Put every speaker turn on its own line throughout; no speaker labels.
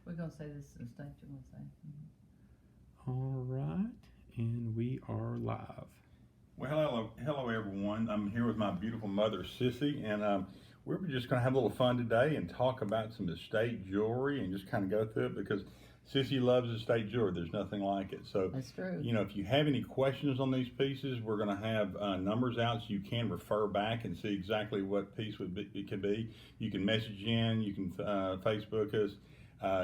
We're going to say this in state, you're going to say.
All right, and we are live.
Well, hello everyone. I'm here with my beautiful mother, Sissy, and we're just going to have a little fun today and talk about some estate jewelry and just kind of go through it because Sissy loves estate jewelry. There's nothing like it. So,
That's true.
you know, if you have any questions on these pieces, we're going to have numbers out so you can refer back and see exactly what piece it could be. You can message in, you can Facebook us.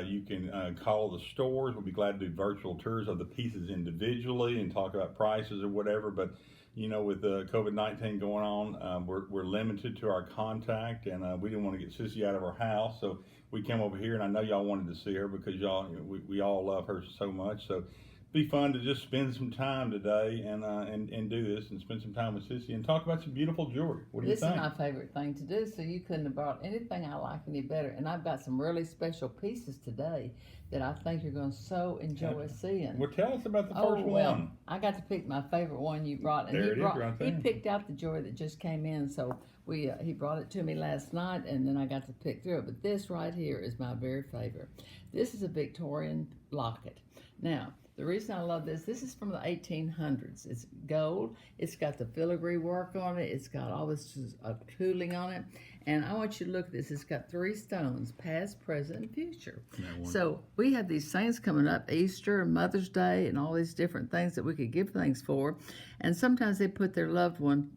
You can call the stores. We'll be glad to do virtual tours of the pieces individually and talk about prices or whatever. But you know, with COVID-19 going on, we're limited to our contact, and we didn't want to get Sissy out of our house, so we came over here. And I know y'all wanted to see her because y'all, we all love her so much. So be fun to just spend some time today and do this and spend some time with Sissy and talk about some beautiful jewelry. What do you think?
This is my favorite thing to do, so you couldn't have brought anything I like any better. And I've got some really special pieces today that I think you're going to so enjoy seeing.
Well, tell us about the first one.
I got to pick my favorite one you brought, and he picked out the jewelry that just came in, so he brought it to me last night, and then I got to pick through it. But this right here is my very favorite. This is a Victorian locket. Now, the reason I love this is from the 1800s. It's gold. It's got the filigree work on it. It's got all this tooling on it. And I want you to look at this. It's got 3 stones, past, present, and future. So we have these things coming up, Easter and Mother's Day and all these different things that we could give things for. And sometimes they put their loved one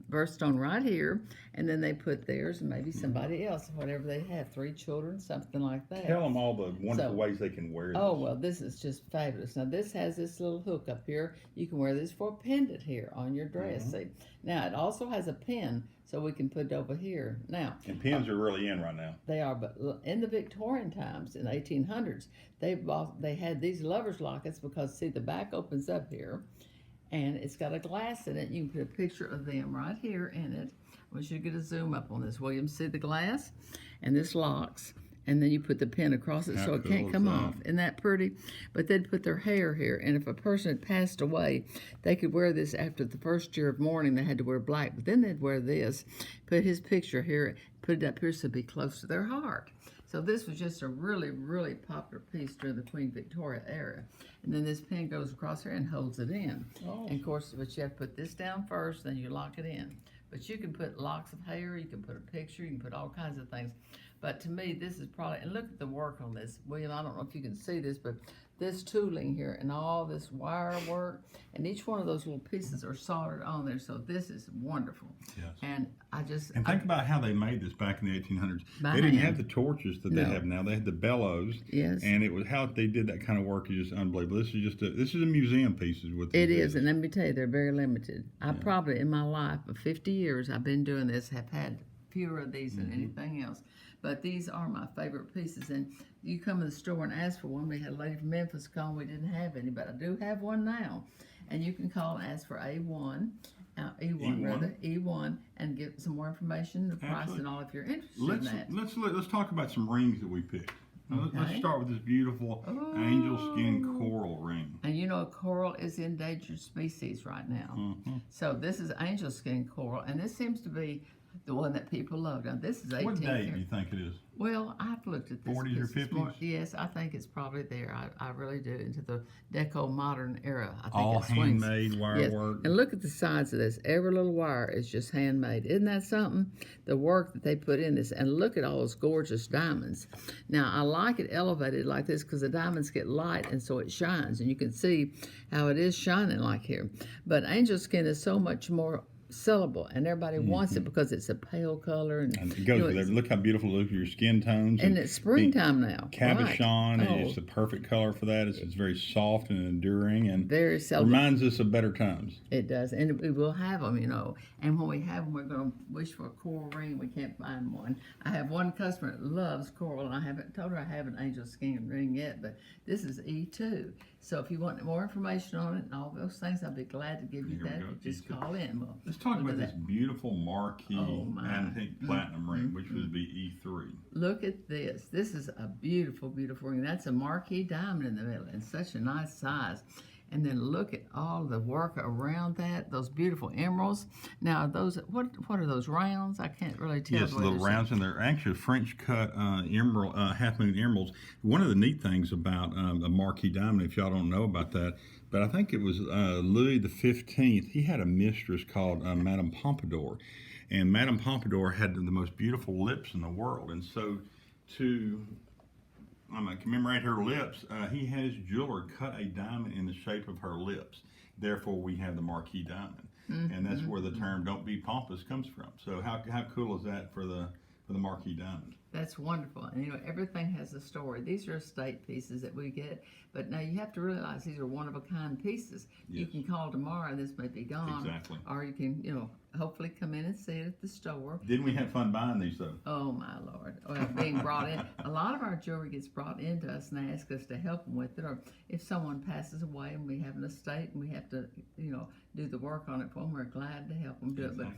birthstone right here, and then they put theirs and maybe somebody else, whatever they have, 3 children, something like that.
Tell them all the wonderful ways they can wear this.
Oh, well, this is just fabulous. Now, this has this little hook up here. You can wear this for a pendant here on your dress. See? Now, it also has a pin, so we can put it over here. Now,
and pins are really in right now.
They are, but in the Victorian times, in the 1800s, they had these lovers lockets because, see, the back opens up here, and it's got a glass in it. You can put a picture of them right here in it. I want you to get a zoom up on this, William. See the glass? And this locks. And then you put the pin across it so it can't come off. Isn't that pretty? But they'd put their hair here. And if a person had passed away, they could wear this after the first year of mourning. They had to wear black. But then they'd wear this, put his picture here, put it up here so it'd be close to their heart. So this was just a really, really popular piece during the Queen Victoria era. And then this pin goes across here and holds it in. Oh. And of course, but you have to put this down first, then you lock it in. But you can put locks of hair, you can put a picture, you can put all kinds of things. But to me, this is probably, and look at the work on this. William, I don't know if you can see this, but this tooling here and all this wire work, and each one of those little pieces are soldered on there, so this is wonderful.
Yes.
And
think about how they made this back in the 1800s. They didn't have the torches that they have now. They had the bellows.
Yes.
And it was how they did that kind of work is just unbelievable. This is a museum piece.
It is, and let me tell you, they're very limited. I probably, in my life of 50 years I've been doing this, have had fewer of these than anything else. But these are my favorite pieces. And you come to the store and ask for one. We had a lady from Memphis call, and we didn't have any, but I do have one now. And you can call and ask for E1, and get some more information, the price and all if you're interested in that.
Let's talk about some rings that we picked. Let's start with this beautiful angel skin coral ring.
And you know, coral is endangered species right now. So this is angel skin coral, and this seems to be the one that people love. Now, this is 18.
What day do you think it is?
Well, I've looked at this.
40s or 50s?
Yes, I think it's probably there. I really do, into the Deco modern era. I think
all handmade wire work.
And look at the sides of this. Every little wire is just handmade. Isn't that something? The work that they put in this. And look at all those gorgeous diamonds. Now, I like it elevated like this because the diamonds get light and so it shines. And you can see how it is shining like here. But angel skin is so much more sellable, and everybody wants it because it's a pale color, and
it goes with it. Look how beautiful it looks with your skin tones.
And it's springtime now.
Cabochon is the perfect color for that. It's very soft and enduring, and
very sellable.
Reminds us of better times.
It does, and we will have them, you know. And when we have them, we're going to wish for a coral ring. We can't find one. I have one customer that loves coral, and I haven't told her I have an angel skin ring yet, but this is E2. So if you want more information on it and all those things, I'll be glad to give you that. Just call in. Well,
let's talk about this beautiful Marquise antique platinum ring, which would be E3.
Look at this. This is a beautiful, beautiful ring. That's a Marquise Diamond in the middle, and such a nice size. And then look at all the work around that, those beautiful emeralds. Now, those what are those rounds? I can't really tell.
Yes, little rounds, and they're actually French cut emerald, half moon emeralds. One of the neat things about a Marquise Diamond, if y'all don't know about that, but I think it was Louis the 15th. He had a mistress called Madame Pompadour, and Madame Pompadour had the most beautiful lips in the world. And so, to commemorate her lips, he had his jeweler cut a diamond in the shape of her lips. Therefore, we have the Marquise Diamond, and that's where the term "don't be pompous" comes from. So, how cool is that for the Marquise Diamond?
That's wonderful. And everything has a story. These are estate pieces that we get, but now you have to realize these are one-of-a-kind pieces.
Yes.
You can call tomorrow and this may be gone.
Exactly.
Or you can, hopefully come in and see it at the store.
Didn't we have fun buying these though?
Oh my Lord. Well, being brought in. A lot of our jewelry gets brought into us and they ask us to help them with it. Or if someone passes away and we have an estate and we have to, do the work on it for them, we're glad to help them do it. But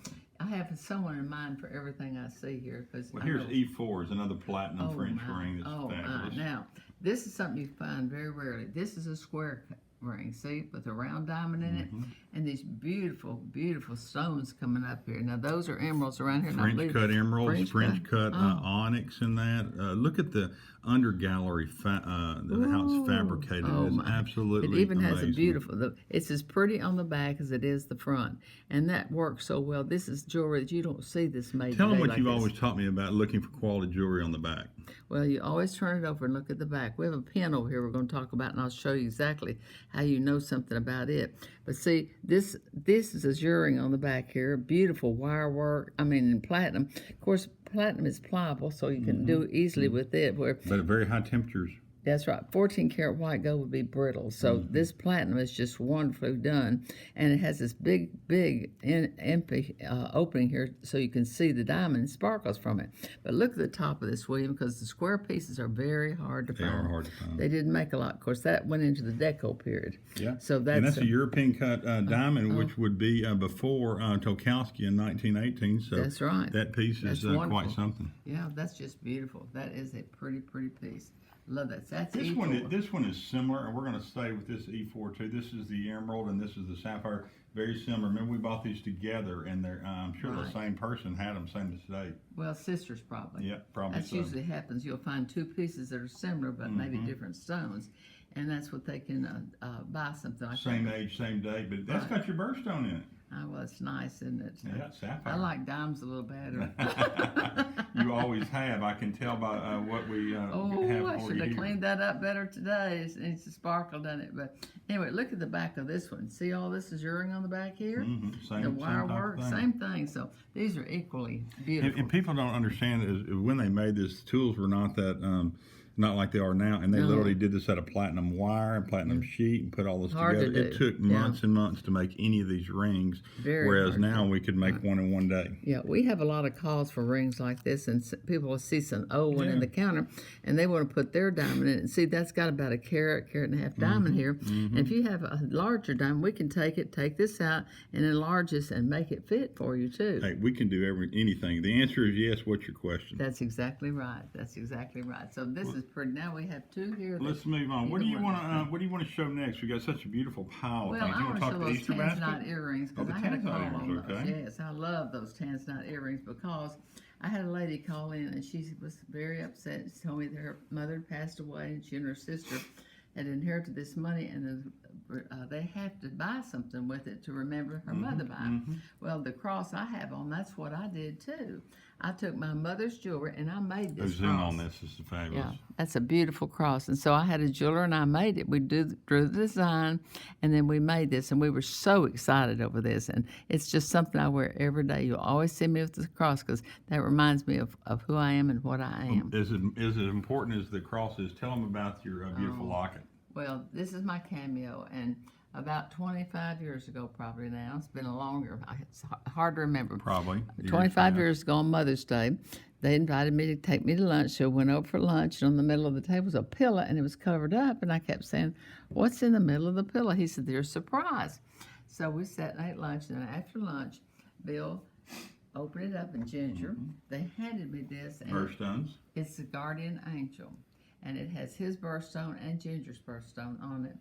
I have someone in mind for everything I see here.
Well, here's E4 is another platinum French ring that's fabulous.
Now, this is something you find very rarely. This is a square ring, see, with a round diamond in it, and these beautiful, beautiful stones coming up here. Now, those are emeralds around here.
French cut emeralds, French cut onyx in that. Look at the under gallery, how it's fabricated. It's absolutely
It even
amazing.
has a beautiful, it's as pretty on the back as it is the front, and that works so well. This is jewelry that you don't see this made
Tell them
today
what
like
you've
this.
always taught me about looking for quality jewelry on the back.
Well, you always turn it over and look at the back. We have a pin over here we're going to talk about, and I'll show you exactly how you know something about it. But see, this is a zurring on the back here, beautiful wire work. I mean, in platinum. Of course, platinum is pliable, so you can do easily with it.
But at very high temperatures.
That's right. 14 karat white gold would be brittle. So this platinum is just wonderfully done. And it has this big empty opening here so you can see the diamond sparkles from it. But look at the top of this, William, because the square pieces are very hard to find.
They are hard to find.
They didn't make a lot. Of course, that went into the Deco period.
Yeah.
So
and that's a European cut diamond, which would be before Tokowski in 1918. So
that's right.
That piece is quite something.
Yeah, that's just beautiful. That is a pretty, pretty piece. Love that. That's
this
E4.
This one is similar, and we're going to stay with this E4 too. This is the emerald, and this is the sapphire. Very similar. Remember, we bought these together, and they're I'm sure the same person had them, same estate.
Well, sisters probably.
Yeah, probably.
That's usually happens. You'll find two pieces that are similar, but maybe different stones, and that's what they can buy something like
same
that.
age, same day, but that's got your birthstone in it.
Oh, well, it's nice, isn't it?
Yeah, sapphire.
I like dimes a little better.
You always have. I can tell by what we have
I
for
should
you
have
here.
cleaned that up better today. It's a sparkle, doesn't it? But anyway, look at the back of this one. See all this is earring on the back here?
Same,
The wire
same type
work,
of thing.
same thing. So these are equally beautiful.
And people don't understand is when they made this, tools were not that not like they are now, and they literally did this out of platinum wire and platinum sheet and put all this
Hard to
together. It
do.
took months and months to make any of these rings,
Very
whereas
hard
now we could make one in one day.
Yeah, we have a lot of calls for rings like this, and people will see some old one in the counter, and they want to put their diamond in it. And see, that's got about a carat and a half diamond here. And if you have a larger diamond, we can take this out, and enlarge this and make it fit for you too.
Hey, we can do anything. The answer is yes. What's your question?
That's exactly right. That's exactly right. So this is pretty. Now we have two here.
Let's move on. What do you want to? What do you want to show next? We got such a beautiful pile of
Well,
things. You
I
want
want
to
to
talk
show
the
those
Easter
Tanzanite
basket?
earrings
Oh,
because
the
I had a call
Tanzanite
on
earrings,
those.
okay.
Yes, I love those Tanzanite earrings because I had a lady call in and she was very upset. She told me that her mother had passed away and she and her sister had inherited this money and they have to buy something with it to remember her mother by. Well, the cross I have on, that's what I did too. I took my mother's jewelry and I made this
Zoom
cross.
on this. This is fabulous.
Yeah, that's a beautiful cross. And so I had a jeweler and I made it. We drew the design and then we made this and we were so excited over this. And it's just something I wear every day. You'll always see me with the cross because that reminds me of who I am and what I am.
Is it important as the cross is? Tell them about your beautiful locket.
Well, this is my cameo, and about 25 years ago, probably now, it's been a longer, it's hard to remember.
Probably.
25 years ago on Mother's Day, they invited me to take me to lunch, so I went over for lunch, and on the middle of the table was a pillow, and it was covered up, and I kept saying, what's in the middle of the pillow? He said, there's a surprise. So we sat and ate lunch, and then after lunch, Bill opened it up, and Ginger, they handed me this, and
Birthstones.
it's the guardian angel, and it has his birthstone and Ginger's birthstone on it.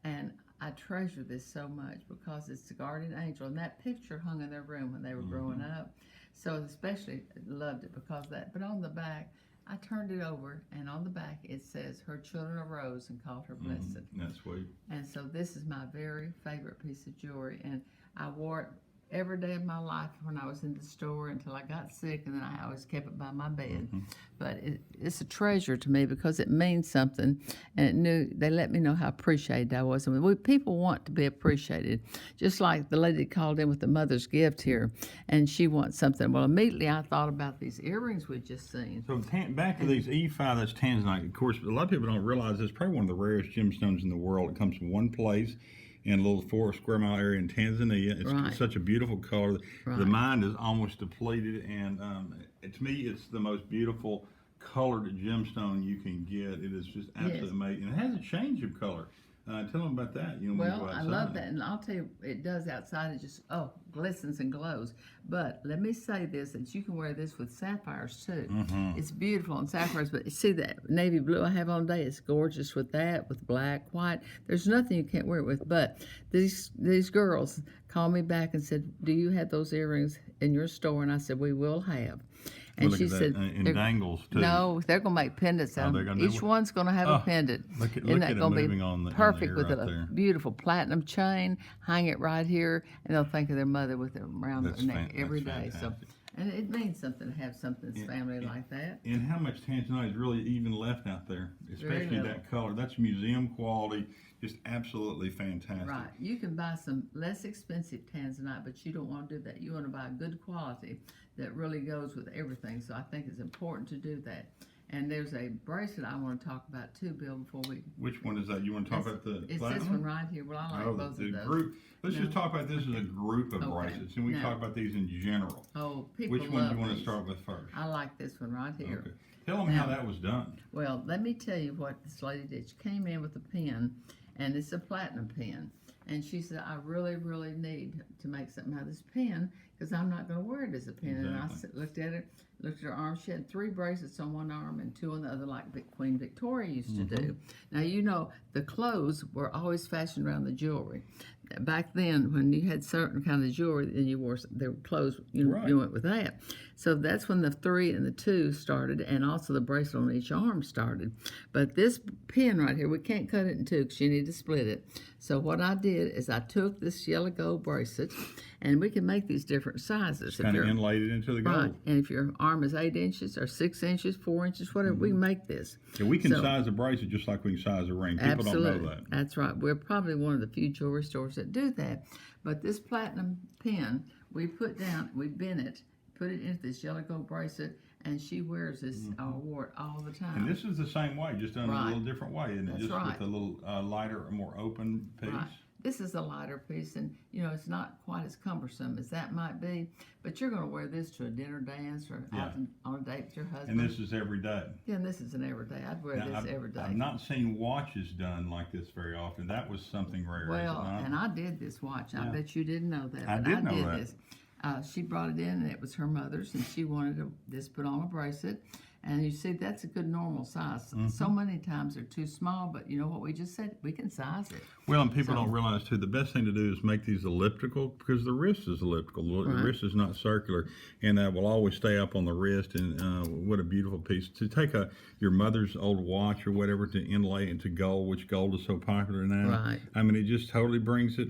And I treasure this so much because it's the guardian angel, and that picture hung in their room when they were growing up. So especially loved it because of that. But on the back, I turned it over, and on the back it says, "Her children arose and called her blessed."
That's sweet.
And so this is my very favorite piece of jewelry, and I wore it every day of my life when I was in the store until I got sick, and then I always kept it by my bed. But it's a treasure to me because it means something, and they let me know how appreciated I was. And people want to be appreciated, just like the lady that called in with the mother's gift here, and she wants something. Well, immediately I thought about these earrings we just seen.
So back to these E5, that's Tanzanite. Of course, a lot of people don't realize it's probably one of the rarest gemstones in the world. It comes from one place in a little 4 square mile area in Tanzania. It's such a beautiful color. The mind is almost depleted, and to me, it's the most beautiful colored gemstone you can get. It is just absolutely amazing. And it has a change of color. Tell them about that. You know,
well, I love that, and I'll tell you, it does outside. It just glistens and glows. But let me say this: that you can wear this with sapphires too. It's beautiful on sapphires. But you see that navy blue I have on today? It's gorgeous with that, with black, white. There's nothing you can't wear it with. But these girls called me back and said, "Do you have those earrings in your store?" And I said, "We will have." And she said,
"And dangles too."
No, they're going to make pendants out of them. Each one's going to have a pendant.
Look at
Isn't that
it
going to
moving
be
on the
perfect with
right
a
there.
beautiful platinum chain? Hang it right here, and they'll think of their mother with it around their neck every day. So, and it means something to have something that's family like that.
And how much Tanzanite is really even left out there, especially that color. That's museum quality. Just absolutely fantastic.
Right. You can buy some less expensive Tanzanite, but you don't want to do that. You want to buy good quality that really goes with everything. So I think it's important to do that. And there's a bracelet I want to talk about too, Bill, before we...
Which one is that? You want to talk about the
It's
platinum?
this one right here. Well, I like both of those.
Group. Let's just talk about this as a group of bracelets, and we talk about these in general.
Oh, people
Which one
love
do you want to
these.
start with first?
I like this one right here.
Okay. Tell them how that was done.
Well, let me tell you what this lady did. She came in with a pen, and it's a platinum pen. And she said, "I really, really need to make something out of this pen because I'm not going to wear it as a pen." And I looked at it, looked at her arm. She had 3 bracelets on one arm and 2 on the other, like Queen Victoria used to do. Now, you know, the clothes were always fashioned around the jewelry. Back then, when you had certain kind of jewelry, then you wore their clothes, you went with that. So that's when the 3 and the 2 started, and also the bracelet on each arm started. But this pin right here, we can't cut it in 2 because you need to split it. So what I did is I took this yellow gold bracelet, and we can make these different sizes.
Kind of inlaid it into the gold.
Right, and if your arm is 8 inches or 6 inches, 4 inches, whatever, we can make this.
Yeah, we can size a bracelet just like we can size a ring. People don't know that.
That's right. We're probably one of the few jewelry stores that do that. But this platinum pin, we put down, we bend it, put it into this yellow gold bracelet, and she wears this award all the time.
And this is the same way, just done a little different way, isn't it?
That's
Just
right.
with a little lighter, more open piece.
Right. This is a lighter piece, and you know it's not quite as cumbersome as that might be. But you're going to wear this to a dinner dance or out on a date with your husband.
And this is every day.
Yeah, and this is an everyday. I'd wear this every day.
I've not seen watches done like this very often. That was something rare.
Well, and I did this watch. I bet you didn't know that.
I
but
did know
did
that.
This. She brought it in, and it was her mother's, and she wanted this put on a bracelet. And you see, that's a good normal size. So many times they're too small, but you know what we just said? We can size it.
Well, and people don't realize, too, the best thing to do is make these elliptical because the wrist is elliptical. The wrist is not circular, and that will always stay up on the wrist. And what a beautiful piece. To take your mother's old watch or whatever to inlay into gold, which gold is so popular now.
Right.
I mean, it just totally brings it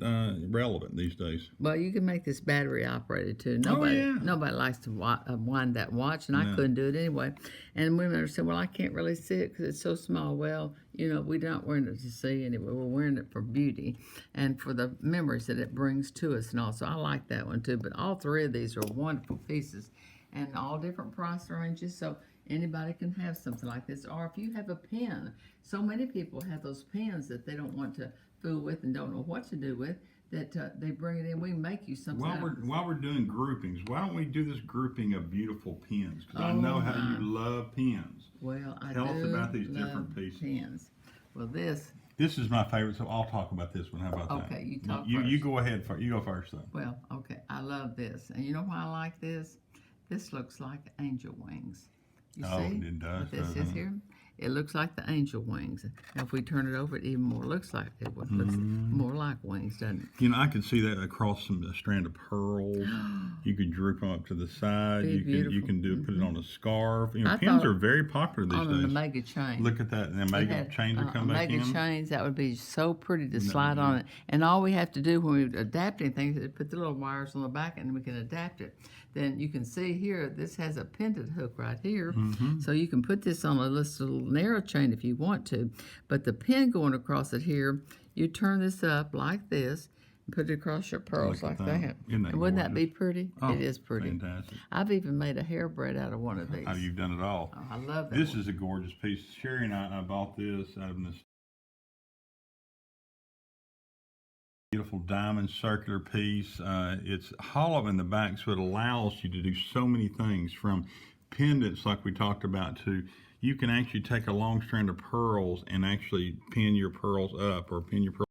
relevant these days.
Well, you can make this battery operated, too. Nobody likes to wind that watch, and I couldn't do it anyway. And women are saying, "Well, I can't really see it because it's so small." Well, you know, we're not wearing it to see anyway. We're wearing it for beauty and for the memories that it brings to us. And also, I like that one too. But all 3 of these are wonderful pieces and all different price ranges. So anybody can have something like this. Or if you have a pen, so many people have those pens that they don't want to fool with and don't know what to do with. That they bring it in, we make you something.
While we're doing groupings, why don't we do this grouping of beautiful pens? Because I know how you love pens.
Well,
Tell us about these different pieces.
Pens. Well, this
is my favorite, so I'll talk about this one. How about that?
Okay, you talk
You
first.
go ahead first. You go first, though.
Well, okay, I love this, and you know why I like this? This looks like angel wings. You see
It does.
what this is here? it looks like the angel wings. Now, if we turn it over, it even more looks like it would. Looks more like wings, doesn't it?
You know, I could see that across a strand of pearls. You could droop them up to the side.
Be
You
beautiful.
can do put it on a scarf. You know,
I
pins
thought
are very popular these
On an
days.
Omega chain.
Look at that, the Omega chains are coming back
Omega
in.
chains, that would be so pretty to slide on it. And all we have to do when we adapt anything is put the little wires on the back and we can adapt it. Then you can see here, this has a pendant hook right here. So you can put this on a little narrow chain if you want to. But the pin going across it here, you turn this up like this and put it across your pearls
Look
like
at
that.
that. Isn't that
And wouldn't that be
gorgeous?
pretty?
Oh,
It is pretty.
Fantastic.
I've even made a hair braid out of one of these.
Oh, you've done it all.
Oh, I love that
This
one.
is a gorgeous piece. Sherry and I bought this out of this beautiful diamond circular piece. It's hollow in the back, so it allows you to do so many things, from pendants like we talked about to you can actually take a long strand of pearls and actually pin your pearls up, or pin your pearls.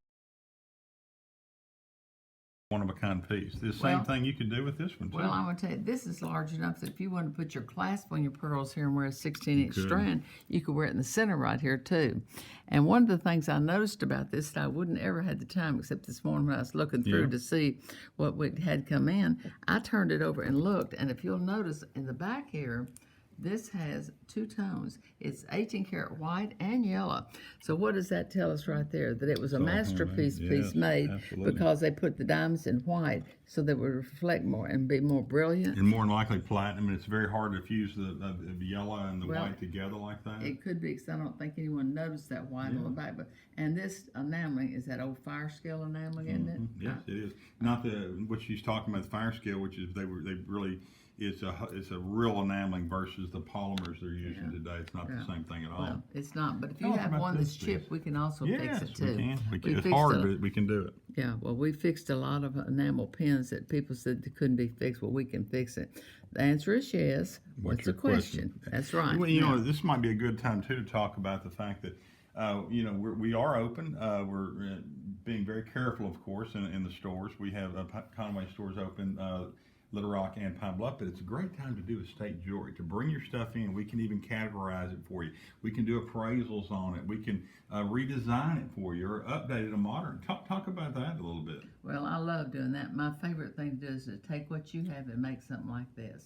One of a kind piece. The same thing you could do with this one too.
Well, I'm going to tell you, this is large enough that if you want to put your clasp on your pearls here and wear a 16-inch strand, you could wear it in the center right here too. And one of the things I noticed about this that I wouldn't ever had the time, except this morning when I was looking through to see what we had come in, I turned it over and looked, and if you'll notice in the back here, this has two tones. It's 18 karat white and yellow. So what does that tell us right there? That it was a
all
masterpiece
handmade.
piece
Yes,
made
absolutely.
because they put the diamonds in white so they would reflect more and be more brilliant.
And more than likely platinum, and it's very hard to fuse the yellow and the white together like that.
It could be, because I don't think anyone noticed that white on the back. And this enameling is that old fire scale enameling, isn't it?
Yes, it is. Not what she's talking about, the fire scale, which is they really. It's a real enameling versus the polymers they're using today. It's not the same thing at all.
Well, it's not. But if
Tell
you
us
have
about
one
this
that's chipped, we can also fix it too.
we can. It's
fixed
hard, but we can do it.
Yeah, well, we fixed a lot of enamel pins that people said they couldn't be fixed. Well, we can fix it. The answer is yes. What's the question? That's right.
Well, you know, this might be a good time too to talk about the fact that we are open. We're being very careful, of course, in the stores. We have Conway stores open. Little Rock and Pine Bluff, but it's a great time to do estate jewelry, to bring your stuff in. We can even categorize it for you. We can do appraisals on it. We can redesign it for you or update it to modern. Talk about that a little bit.
Well, I love doing that. My favorite thing to do is to take what you have and make something like this.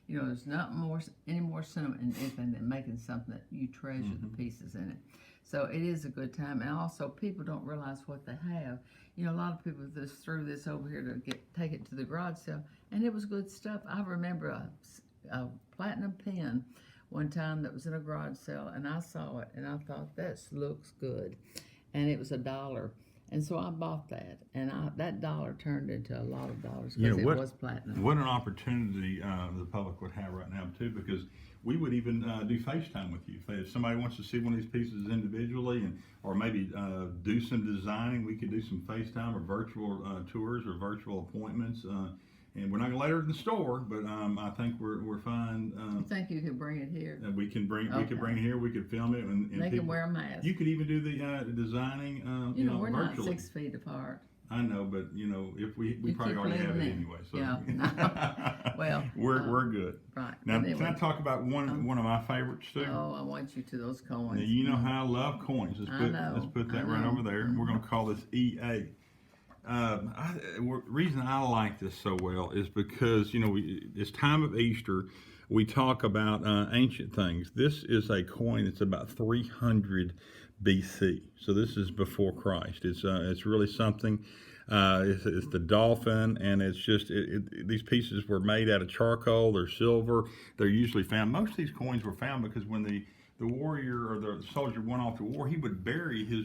You know, there's not any more sentiment in anything than making something that you treasure the pieces in it. So it is a good time. And also, people don't realize what they have. You know, a lot of people just threw this over here to take it to the garage sale, and it was good stuff. I remember a platinum pen one time that was in a garage sale, and I saw it, and I thought, this looks good. And it was $1. And so I bought that, and that dollar turned into a lot of dollars because it was platinum.
What an opportunity the public would have right now, too, because we would even do FaceTime with you. If somebody wants to see one of these pieces individually or maybe do some designing, we could do some FaceTime or virtual tours or virtual appointments. And we're not going to let her in the store, but I think we're fine.
You think you could bring it here?
We could bring it here. We could film it, and
They can wear a mask.
You could even do the designing.
We're
virtually.
not 6 feet apart.
I know, but if we probably already have it anyway. So
Yeah. Well,
we're good.
Right.
Now,
But anyway,
can I talk about one of my favorites too?
Oh, I want you to those coins.
Now, you know how I love coins. Let's put that right over there. We're going to call this EA. Reason I like this so well is because it's time of Easter. We talk about ancient things. This is a coin that's about 300 BC. So this is before Christ. It's really something. It's the dolphin, and it's just these pieces were made out of charcoal. They're silver. They're usually found. Most of these coins were found because when the warrior or the soldier went off to war, he would bury his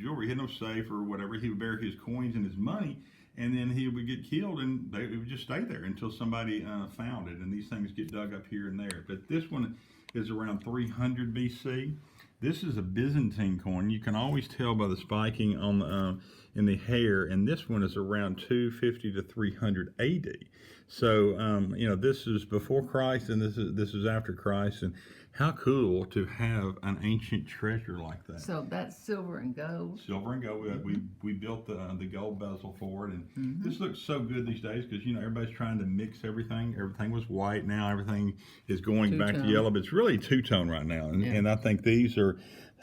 jewelry. He had no safe or whatever. He would bury his coins and his money, and then he would get killed, and it would just stay there until somebody found it. And these things get dug up here and there. But this one is around 300 BC. This is a Byzantine coin. You can always tell by the spiking on in the hair, and this one is around 250 to 300 AD. So this is before Christ, and this is after Christ, and How cool to have an ancient treasure like that.
So that's silver and gold.
Silver and gold. We built the gold bezel for it, and this looks so good these days because everybody's trying to mix everything. Everything was white, now everything is going back to
Two-tone.
yellow. But it's really two-tone right now, and I think these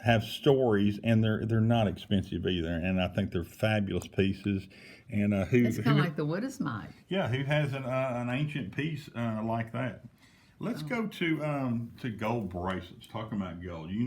have stories, and they're not expensive either. And I think they're fabulous pieces. And
It's kind of like the Woodismite.
yeah, who has an ancient piece like that? Let's go to gold bracelets. Talking about gold, you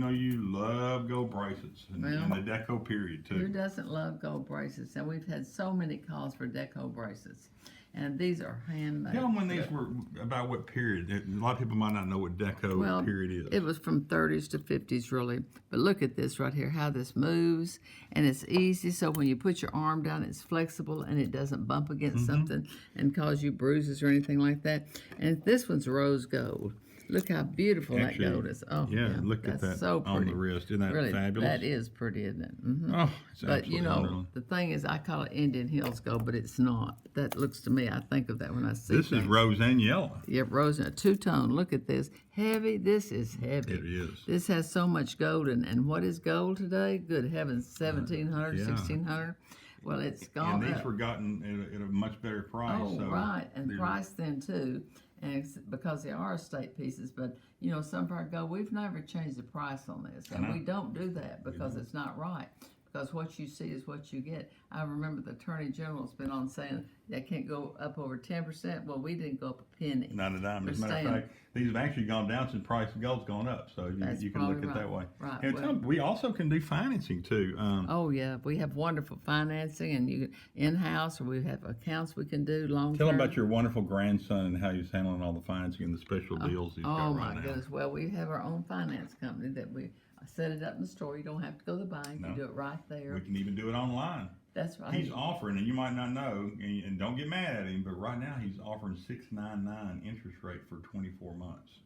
love gold bracelets in the Deco period too.
Who doesn't love gold bracelets? And we've had so many calls for Deco bracelets, and these are handmade.
Tell them when these were, about what period. A lot of people might not know what Deco period is.
It was from 30s to 50s, really. But look at this right here, how this moves, and it's easy. So when you put your arm down, it's flexible, and it doesn't bump against something and cause you bruises or anything like that. And this one's rose gold. Look how beautiful that gold is. Oh,
yeah, look at that
so
on the wrist. Isn't that
really,
fabulous?
that is pretty, isn't it? Mm-hmm.
Oh, it's
But
absolutely unreal.
the thing is, I call it Indian Hills gold, but it's not. That looks to me, I think of that when I see
This is rose and yellow.
Yep, rose and a two-tone. Look at this. Heavy. This is heavy.
It is.
This has so much gold. And what is gold today? Good heavens, 1,700, 1,600. Well, it's gone
And these
up.
were gotten at a much better price.
Oh,
so
right. And
they're-
price then, too. And it's because they are estate pieces. But, some of our gold, we've never changed the price on this. And we don't do that because it's not right. Because what you see is what you get. I remember the Attorney General's been on saying that can't go up over 10%. Well, we didn't go up a penny.
Not a dime. As a
We're
matter of
staying-
fact, these have actually gone down since the price of gold's gone up. So you can look
probably
at it that way.
right.
And
Well-
we also can do financing too.
Oh yeah, we have wonderful financing, and you in-house, or we have accounts we can do long
Tell
term.
them about your wonderful grandson and how he's handling all the financing and the special deals he's got
Oh
right
my
now.
goodness! Well, we have our own finance company that we set it up in the store. You don't have to go to the bank.
No.
You do it right there.
We can even do it online.
That's right.
He's offering, and you might not know, and don't get mad at him, but right now he's offering 6.99 interest rate for 24 months.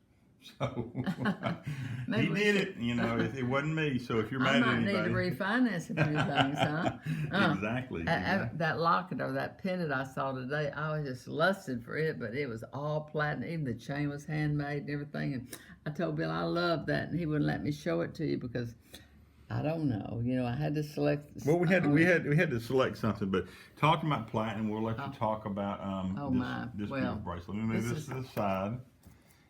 So he
Maybe we
did
should-
it. It wasn't me. So if you're
I
mad at
might need to
anybody,
refinance a few things, huh?
exactly.
That locket or that pendant I saw today, I was just lusted for it, but it was all platinum. Even the chain was handmade and everything. And I told Bill I love that, and he wouldn't let me show it to you because I don't know. I had to select.
Well, we had to select something, but talking about platinum, we'll let you talk about this
Well,
beautiful bracelet. Let me move
this
this
is-
to the side,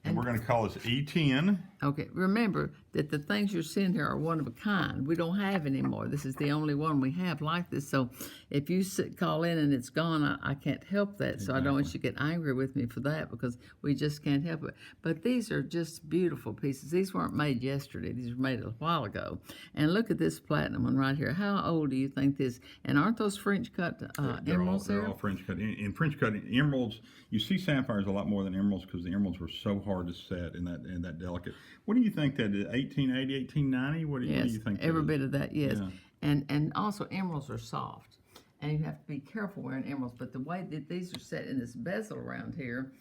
and we're going to call this E10.
Okay, remember that the things you're seeing here are one of a kind. We don't have any more. This is the only one we have like this. So if you call in and it's gone, I can't help that. So I don't want you to get angry with me for that because we just can't help it. But these are just beautiful pieces. These weren't made yesterday. These were made a while ago. And look at this platinum one right here. How old do you think this? And aren't those French cut emeralds
They're
there?
all French cut. In French cut emeralds, you see sapphires a lot more than emeralds because the emeralds were so hard to set in that delicate. What do you think that is? 1880, 1890? What do you think?
Every
that is?
bit of that, yes.
Yeah.
And also emeralds are soft, and you have to be careful wearing emeralds. But the way that these are set in this bezel around here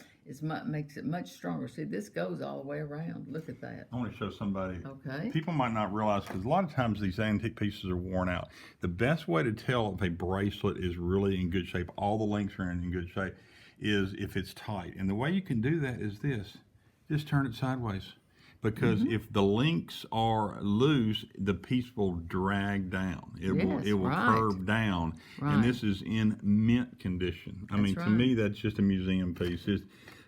makes it much stronger. See, this goes all the way around. Look at that.
I want to show somebody.
Okay.
People might not realize because a lot of times these antique pieces are worn out. The best way to tell if a bracelet is really in good shape, all the links are in good shape, is if it's tight. And the way you can do that is this: just turn it sideways. Because if the links are loose, the piece will drag down. It will curve down.
Right.
And this is in mint condition. I mean, to me, that's just a museum piece. It's,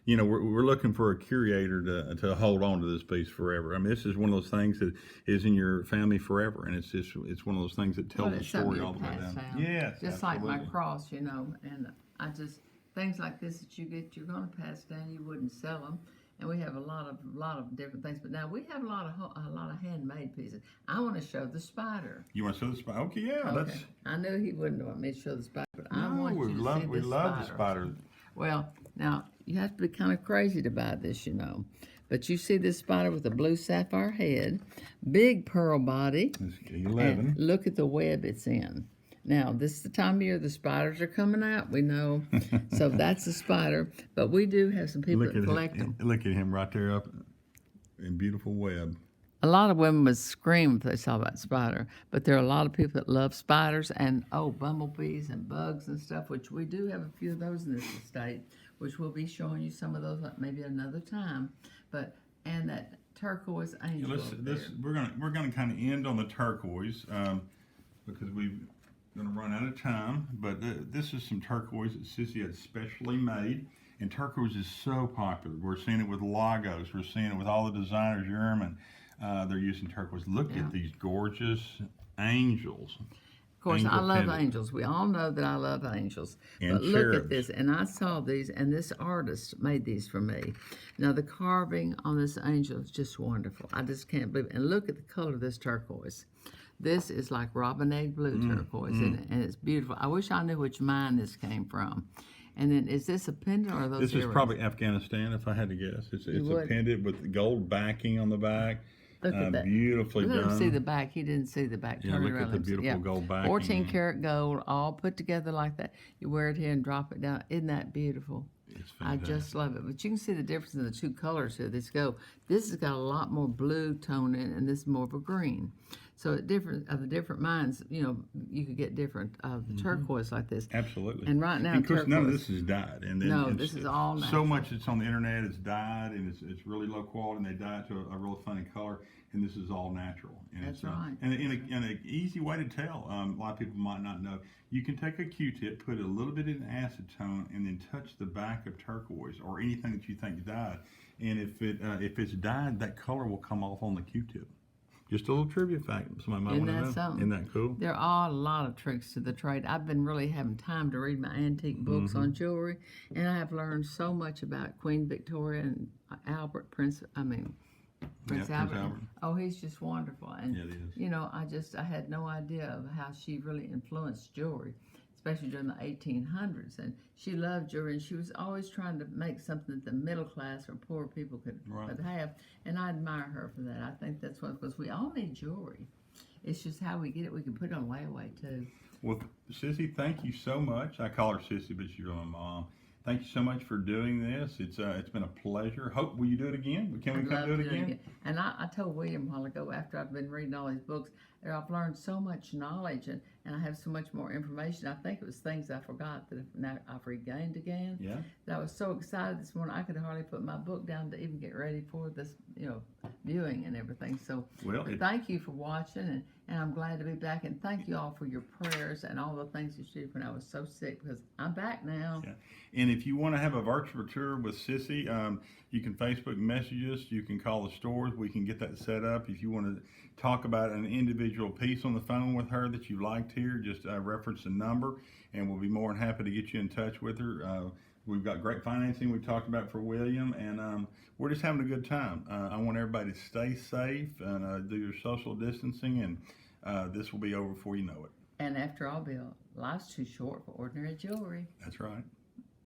we're looking for a curator to hold on to this piece forever. I mean, this is one of those things that is in your family forever, and it's one of those things that tells the story all the way down. Yes,
just like my
absolutely.
cross, and I just things like this that you get, you're going to pass down. You wouldn't sell them. And we have a lot of different things, but now we have a lot of handmade pieces. I want to show the spider.
You want to show the spider? Okay, yeah,
Okay. I knew he wouldn't want me to show the spider, but I want you to see this
we love the spider.
Well, now you have to be kind of crazy to buy this, But you see this spider with a blue sapphire head, big pearl body.
It's 11.
And look at the web it's in. Now, this is the time of year the spiders are coming out, we know. So that's the spider. But we do have some people that collect them.
Look at him right there up in beautiful web.
A lot of women would scream if they saw that spider. But there are a lot of people that love spiders and, bumblebees and bugs and stuff, which we do have a few of those in this estate, which we'll be showing you some of those maybe another time. And that turquoise angel.
Let's,
over
this
there.
we're gonna kind of end on the turquoise because we're gonna run out of time. But this is some turquoise that Sissy had specially made, and turquoise is so popular. We're seeing it with logos. We're seeing it with all the designers. Yerman, they're using turquoise. Look
Yeah.
at these gorgeous angels.
Of course, I
Angel
love
pendant.
angels. We all know that I love angels.
And
But look
cherubs.
at this, and I saw these, and this artist made these for me. Now, the carving on this angel is just wonderful. I just can't believe it. And look at the color of this turquoise. This is like robin egg blue turquoise, and it's beautiful. I wish I knew which mine this came from. And then, is this a pendant or are those
This is
earrings?
probably Afghanistan, if I had to guess. It's a
would.
pendant with gold backing on the back.
Look at that.
Beautifully
Let him
done.
see the back. He didn't see the back.
Yeah,
Turn it
look at
around.
the
Let him see.
beautiful gold backing.
14 karat gold, all put together like that. You wear it here and drop it down. Isn't that beautiful?
It's
I
fantastic.
just love it. But you can see the difference in the two colors here. This has got a lot more blue tone in it, and this is more of a green. So at different mines, you know, you could get different the turquoise like this.
Absolutely.
And right now,
And of course, none of
turquoise-
this is dyed. And then
No,
it's-
this is all
So
natural.
much that's on the internet is dyed, and it's really low quality, and they dye it to a real funny color. And this is all natural. And
That's
it's,
right.
And an easy way to tell, a lot of people might not know, you can take a Q-tip, put a little bit in acetone, and then touch the back of turquoise or anything that you think is dyed. And if it's dyed, that color will come off on the Q-tip. Just a little trivia fact somebody might
Isn't
want to
that
know.
something?
Isn't that cool?
There are a lot of tricks to the trade. I've been really having time to read my antique books on jewelry, and I have learned so much about Queen Victoria and Prince
Prince
Albert.
Albert.
Oh, he's just wonderful. And,
Yeah, it is.
you know, I had no idea of how she really influenced jewelry, especially during the 1800s. And she loved jewelry, and she was always trying to make something that the middle class or poor people could have. And I admire her for that. I think that's what, because we all need jewelry. It's just how we get it. We can put it on layaway, too.
Well, Sissy, thank you so much. I call her Sissy, but she's really my mom. Thank you so much for doing this. It's been a pleasure. Will you do it again? Can we
I'd
come
love
do it
to
again?
And I told William a while ago, after I've been reading all these books, that I've learned so much knowledge and I have so much more information. I think it was things I forgot that now I've regained again.
Yeah.
That I was so excited this morning, I could hardly put my book down to even get ready for this, viewing and everything. So, but thank you for watching, and I'm glad to be back. And thank you all for your prayers and all the things you did when I was so sick, because I'm back now.
Yeah. And if you want to have a virtual tour with Sissy, you can Facebook message us. You can call the stores. We can get that set up. If you want to talk about an individual piece on the phone with her that you liked here, just reference the number, and we'll be more than happy to get you in touch with her. We've got great financing we talked about for William, and we're just having a good time. I want everybody to stay safe and do your social distancing, and this will be over before you know it.
And after all, Bill, life's too short for ordinary jewelry.
That's right.